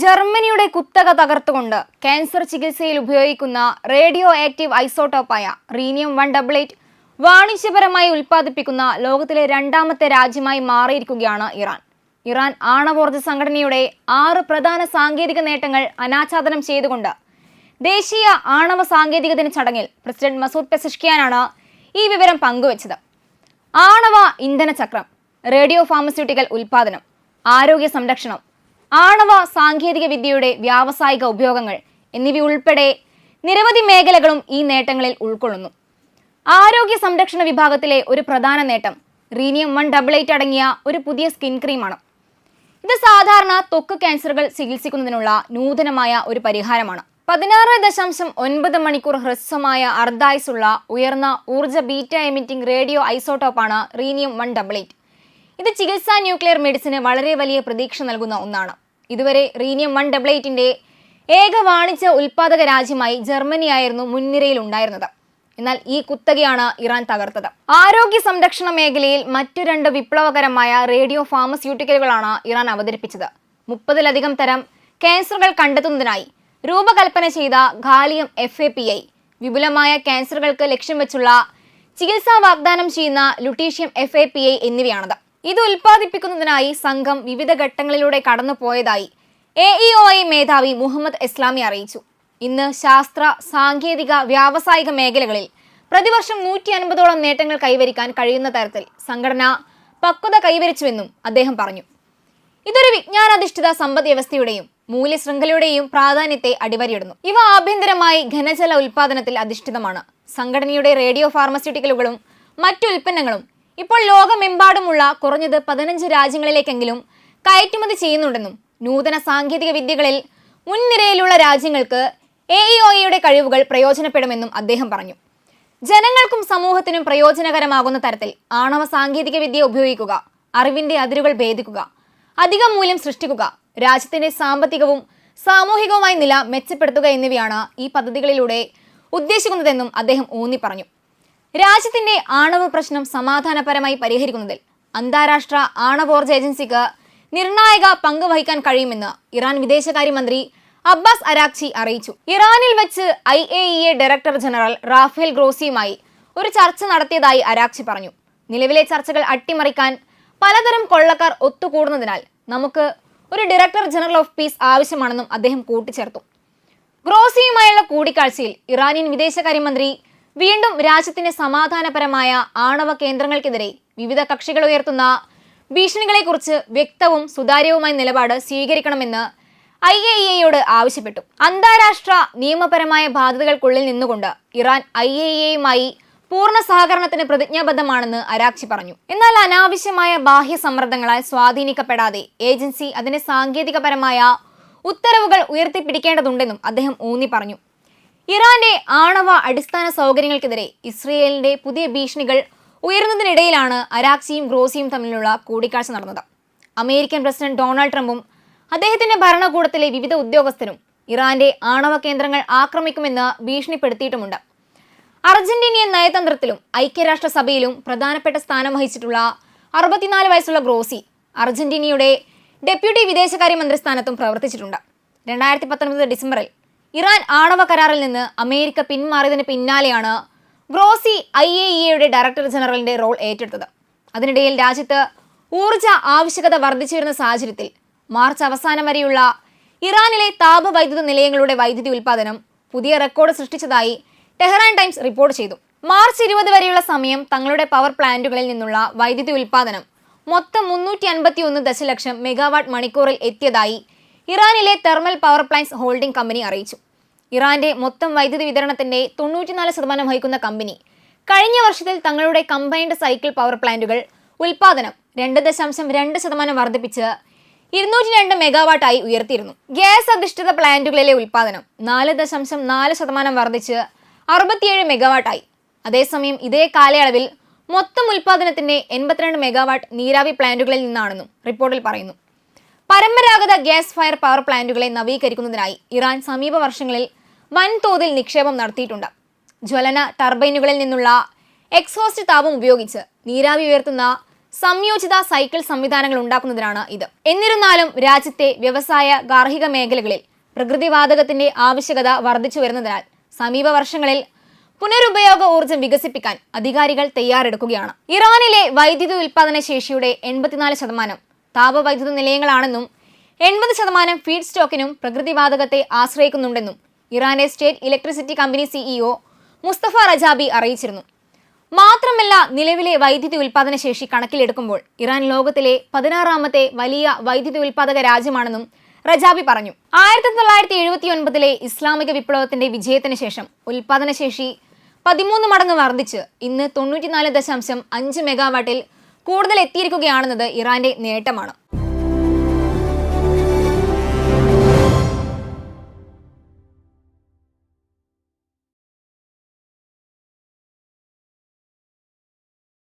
ജർമ്മനിയുടെ കുത്തക തകർത്തുകൊണ്ട് ക്യാൻസർ ചികിത്സയിൽ ഉപയോഗിക്കുന്ന റേഡിയോ ആക്റ്റീവ് ഐസോട്ടോപ്പായ റീനിയം 188 വാണിജ്യപരമായി ഉൽപ്പാദിപ്പിക്കുന്ന ലോകത്തിലെ രണ്ടാമത്തെ രാജ്യമായി മാറിയിരിക്കുകയാണ് ഇറാൻ. ഇറാൻ ആണവോർജ്ജ സംഘടനയുടെ 6 പ്രധാന സാങ്കേതിക നേട്ടങ്ങൾ അനാച്ഛാദനം ചെയ്തുകൊണ്ട് ദേശീയ ആണവ സാങ്കേതിക ദിന ചടങ്ങിൽ പ്രസിഡന്റ് മസൂദ് പെസഷ്കിയാനാണ് ഈ വിവരം പങ്കുവച്ചത്. ആണവ ഇന്ധന ചക്രം, റേഡിയോ ഫാർമസ്യൂട്ടിക്കൽ ഉൽപ്പാദനം, ആരോഗ്യ സംരക്ഷണം, ആണവ സാങ്കേതിക വിദ്യയുടെ വ്യാവസായിക ഉപയോഗങ്ങൾ എന്നിവയുൾപ്പെടെ നിരവധി മേഖലകളും ഈ നേട്ടങ്ങളിൽ ഉൾക്കൊള്ളുന്നു. ആരോഗ്യ സംരക്ഷണ വിഭാഗത്തിലെ ഒരു പ്രധാന നേട്ടം റീനിയം 188 അടങ്ങിയ ഒരു പുതിയ സ്കിൻ ക്രീമാണ്. ഇത് സാധാരണ ത്വക്ക് ക്യാൻസറുകൾ ചികിത്സിക്കുന്നതിനുള്ള നൂതനമായ ഒരു പരിഹാരമാണ്. 16.9 മണിക്കൂർ ഹ്രസ്വമായ അർദ്ധായുസുള്ള ഉയർന്ന ഊർജ്ജ ബീറ്റ എമിറ്റിംഗ് റേഡിയോ ഐസോട്ടോപ്പാണ് റീനിയം 188. ഇത് ചികിത്സാ ന്യൂക്ലിയർ മെഡിസിന് വളരെ വലിയ പ്രതീക്ഷ നൽകുന്ന ഒന്നാണ്. ഇതുവരെ റീനിയം 188ന്റെ ഏക വാണിജ്യ ഉൽപ്പാദക രാജ്യമായി ജർമ്മനിയായിരുന്നു മുൻനിരയിൽ ഉണ്ടായിരുന്നത്. എന്നാൽ ഈ കുത്തകയാണ് ഇറാൻ തകർത്തത്. ആരോഗ്യ സംരക്ഷണ മേഖലയിൽ മറ്റു 2 വിപ്ലവകരമായ റേഡിയോ ഫാർമസ്യൂട്ടിക്കലുകളാണ് ഇറാൻ അവതരിപ്പിച്ചത്. 30-ലധികം തരം ക്യാൻസറുകൾ കണ്ടെത്തുന്നതിനായി രൂപകൽപ്പന ചെയ്ത ഗാലിയം FAPI, വിപുലമായ ക്യാൻസറുകൾക്ക് ലക്ഷ്യം വെച്ചുള്ള ചികിത്സ വാഗ്ദാനം ചെയ്യുന്ന ലുട്ടീഷ്യം FAPI എന്നിവയാണത്. ഇത് ഉൽപ്പാദിപ്പിക്കുന്നതിനായി സംഘം വിവിധ ഘട്ടങ്ങളിലൂടെ കടന്നുപോയതായി AEOI മേധാവി മുഹമ്മദ് ഇസ്ലാമി അറിയിച്ചു. ഇന്ന് ശാസ്ത്ര, സാങ്കേതിക, വ്യാവസായിക മേഖലകളിൽ പ്രതിവർഷം 150ഓളം നേട്ടങ്ങൾ കൈവരിക്കാൻ കഴിയുന്ന തരത്തിൽ സംഘടന പക്വത കൈവരിച്ചുവെന്നും അദ്ദേഹം പറഞ്ഞു. ഇതൊരു വിജ്ഞാനാധിഷ്ഠിത സമ്പദ് വ്യവസ്ഥയുടെയും മൂല്യശൃംഖലയുടെയും പ്രാധാന്യത്തെ അടിവരയിടുന്നു. ഇവ ആഭ്യന്തരമായി ഘനജല ഉൽപാദനത്തിൽ അധിഷ്ഠിതമാണ്. സംഘടനയുടെ റേഡിയോ ഫാർമസ്യൂട്ടിക്കലുകളും മറ്റു ഉൽപ്പന്നങ്ങളും ഇപ്പോൾ ലോകമെമ്പാടുമുള്ള കുറഞ്ഞത് 15 രാജ്യങ്ങളിലേക്കെങ്കിലും കയറ്റുമതി ചെയ്യുന്നുണ്ടെന്നും നൂതന സാങ്കേതിക വിദ്യകളിൽ മുൻനിരയിലുള്ള രാജ്യങ്ങൾക്ക് AEOIയുടെ കഴിവുകൾ പ്രയോജനപ്പെടുമെന്നും അദ്ദേഹം പറഞ്ഞു. ജനങ്ങൾക്കും സമൂഹത്തിനും പ്രയോജനകരമാകുന്ന തരത്തിൽ ആണവ സാങ്കേതിക വിദ്യ ഉപയോഗിക്കുക, അറിവിന്റെ അതിരുകൾ ഭേദിക്കുക, അധിക മൂല്യം സൃഷ്ടിക്കുക, രാജ്യത്തിന്റെ സാമ്പത്തികവും സാമൂഹികവുമായ നില മെച്ചപ്പെടുത്തുക എന്നിവയാണ് ഈ പദ്ധതികളിലൂടെ ഉദ്ദേശിക്കുന്നതെന്നും അദ്ദേഹം ഊന്നി പറഞ്ഞു. രാജ്യത്തിന്റെ ആണവ പ്രശ്നം സമാധാനപരമായി പരിഹരിക്കുന്നതിൽ അന്താരാഷ്ട്ര ആണവോർജ്ജ ഏജൻസിക്ക് നിർണായക പങ്ക് വഹിക്കാൻ കഴിയുമെന്ന് ഇറാൻ വിദേശകാര്യമന്ത്രി അബ്ബാസ് അരാക്ചി അറിയിച്ചു. ഇറാനിൽ വെച്ച് IAEA ഡയറക്ടർ ജനറൽ റാഫേൽ ഗ്രോസിയുമായി ഒരു ചർച്ച നടത്തിയതായി അരാക്ചി പറഞ്ഞു. നിലവിലെ ചർച്ചകൾ അട്ടിമറിക്കാൻ പലതരം കൊള്ളക്കാർ ഒത്തുകൂടുന്നതിനാൽ നമുക്ക് ഒരു ഡയറക്ടർ ജനറൽ ഓഫ് പീസ് ആവശ്യമാണെന്നും അദ്ദേഹം കൂട്ടിച്ചേർത്തു. ഗ്രോസിയുമായുള്ള കൂടിക്കാഴ്ചയിൽ ഇറാനിയൻ വിദേശകാര്യമന്ത്രി വീണ്ടും രാജ്യത്തിന്റെ സമാധാനപരമായ ആണവ കേന്ദ്രങ്ങൾക്കെതിരെ വിവിധ കക്ഷികൾ ഉയർത്തുന്ന ഭീഷണികളെക്കുറിച്ച് വ്യക്തവും സുതാര്യവുമായ നിലപാട് സ്വീകരിക്കണമെന്ന് IAEAയോട് ആവശ്യപ്പെട്ടു. അന്താരാഷ്ട്ര നിയമപരമായ ബാധ്യതകൾക്കുള്ളിൽ നിന്നുകൊണ്ട് ഇറാൻ IAEAയുമായി പൂർണ്ണ സഹകരണത്തിന് പ്രതിജ്ഞാബദ്ധമാണെന്ന് അരാക്ചി പറഞ്ഞു. എന്നാൽ അനാവശ്യമായ ബാഹ്യ സമ്മർദ്ദങ്ങളാൽ സ്വാധീനിക്കപ്പെടാതെ ഏജൻസി അതിന്റെ സാങ്കേതികപരമായ ഉത്തരവുകൾ ഉയർത്തിപ്പിടിക്കേണ്ടതുണ്ടെന്നും അദ്ദേഹം ഊന്നി പറഞ്ഞു. ഇറാന്റെ ആണവ അടിസ്ഥാന സൗകര്യങ്ങൾക്കെതിരെ ഇസ്രയേലിന്റെ പുതിയ ഭീഷണികൾ ഉയരുന്നതിനിടയിലാണ് അരാക്ചിയും ഗ്രോസിയും തമ്മിലുള്ള കൂടിക്കാഴ്ച നടന്നത്. അമേരിക്കൻ പ്രസിഡന്റ് ഡൊണാൾഡ് ട്രംപും അദ്ദേഹത്തിന്റെ ഭരണകൂടത്തിലെ വിവിധ ഉദ്യോഗസ്ഥരും ഇറാന്റെ ആണവ കേന്ദ്രങ്ങൾ ആക്രമിക്കുമെന്ന് ഭീഷണിപ്പെടുത്തിയിട്ടുമുണ്ട്. അർജന്റീനിയൻ നയതന്ത്രത്തിലും ഐക്യരാഷ്ട്രസഭയിലും പ്രധാനപ്പെട്ട സ്ഥാനം വഹിച്ചിട്ടുള്ള 64 വയസ്സുള്ള ഗ്രോസി അർജന്റീനയുടെ ഡെപ്യൂട്ടി വിദേശകാര്യമന്ത്രി സ്ഥാനത്തും പ്രവർത്തിച്ചിട്ടുണ്ട്. 2019 ഡിസംബറിൽ ഇറാൻ ആണവ കരാറിൽ നിന്ന് അമേരിക്ക പിന്മാറിയതിന് പിന്നാലെയാണ് ഗ്രോസി IAEAയുടെ ഡയറക്ടർ ജനറലിന്റെ റോൾ ഏറ്റെടുത്തത്. അതിനിടയിൽ രാജ്യത്ത് ഊർജ്ജ ആവശ്യകത വർദ്ധിച്ചു വരുന്ന സാഹചര്യത്തിൽ മാർച്ച് അവസാനം വരെയുള്ള ഇറാനിലെ താപവൈദ്യുത നിലയങ്ങളുടെ വൈദ്യുതി ഉൽപ്പാദനം പുതിയ റെക്കോർഡ് സൃഷ്ടിച്ചതായി ടെഹ്റാൻ ടൈംസ് റിപ്പോർട്ട് ചെയ്തു. മാർച്ച് 20 വരെയുള്ള സമയം തങ്ങളുടെ പവർ പ്ലാന്റുകളിൽ നിന്നുള്ള വൈദ്യുതി ഉൽപ്പാദനം മൊത്തം 351 ദശലക്ഷം മെഗാവാട്ട് മണിക്കൂറിൽ എത്തിയതായി ഇറാനിലെ thermal power plants holding company അറിയിച്ചു. ഇറാന്റെ മൊത്തം വൈദ്യുതി വിതരണത്തിന്റെ 94% വഹിക്കുന്ന കമ്പനി കഴിഞ്ഞ വർഷത്തിൽ തങ്ങളുടെ കമ്പൈൻഡ് സൈക്കിൾ പവർ പ്ലാന്റുകൾ ഉൽപ്പാദനം 2.2% വർദ്ധിപ്പിച്ച് 202 മെഗാവാട്ടായി ഉയർത്തിയിരുന്നു. ഗ്യാസ് അധിഷ്ഠിത പ്ലാന്റുകളിലെ ഉൽപ്പാദനം 4.4% വർദ്ധിച്ച് 67 മെഗാവാട്ടായി. അതേസമയം ഇതേ കാലയളവിൽ മൊത്തം ഉൽപ്പാദനത്തിന്റെ 82 മെഗാവാട്ട് നീരാവി പ്ലാന്റുകളിൽ നിന്നാണെന്നും റിപ്പോർട്ടിൽ പറയുന്നു. പരമ്പരാഗത ഗ്യാസ് ഫയർ പവർ പ്ലാന്റുകളെ നവീകരിക്കുന്നതിനായി ഇറാൻ സമീപ വർഷങ്ങളിൽ വൻതോതിൽ നിക്ഷേപം നടത്തിയിട്ടുണ്ട്. ജ്വലന ടർബൈനുകളിൽ നിന്നുള്ള എക്സോസ്റ്റ് താപം ഉപയോഗിച്ച് നീരാവി ഉയർത്തുന്ന സംയോജിത സൈക്കിൾ സംവിധാനങ്ങൾ ഉണ്ടാക്കുന്നതിനാണ് ഇത്. എന്നിരുന്നാലും രാജ്യത്തെ വ്യവസായ ഗാർഹിക മേഖലകളിൽ പ്രകൃതിവാതകത്തിന്റെ ആവശ്യകത വർദ്ധിച്ചു വരുന്നതിനാൽ സമീപ വർഷങ്ങളിൽ പുനരുപയോഗ ഊർജ്ജം വികസിപ്പിക്കാൻ അധികാരികൾ തയ്യാറെടുക്കുകയാണ്. ഇറാനിലെ വൈദ്യുതി ഉൽപാദന ശേഷിയുടെ 84% താപവൈദ്യുത നിലയങ്ങളാണെന്നും 80% ഫീഡ് സ്റ്റോക്കിനും പ്രകൃതിവാതകത്തെ ആശ്രയിക്കുന്നുണ്ടെന്നും ഇറാന്റെ state electricity company CEO Mustafa Rajabi അറിയിച്ചിരുന്നു. മാത്രമല്ല, നിലവിലെ വൈദ്യുതി ഉൽപാദന ശേഷി കണക്കിലെടുക്കുമ്പോൾ ഇറാൻ ലോകത്തിലെ 16ാമത്തെ വലിയ വൈദ്യുതി ഉൽപാദക രാജ്യമാണെന്നും റജാബി പറഞ്ഞു. 1979 ഇസ്ലാമിക വിപ്ലവത്തിന്റെ വിജയത്തിന് ശേഷം ഉൽപാദനശേഷി 13 മടങ്ങ് വർദ്ധിച്ച് ഇന്ന് 94.5 മെഗാവാട്ടിൽ കൂടുതൽ എത്തിയിരിക്കുകയാണെന്നത് ഇറാന്റെ നേട്ടമാണ്.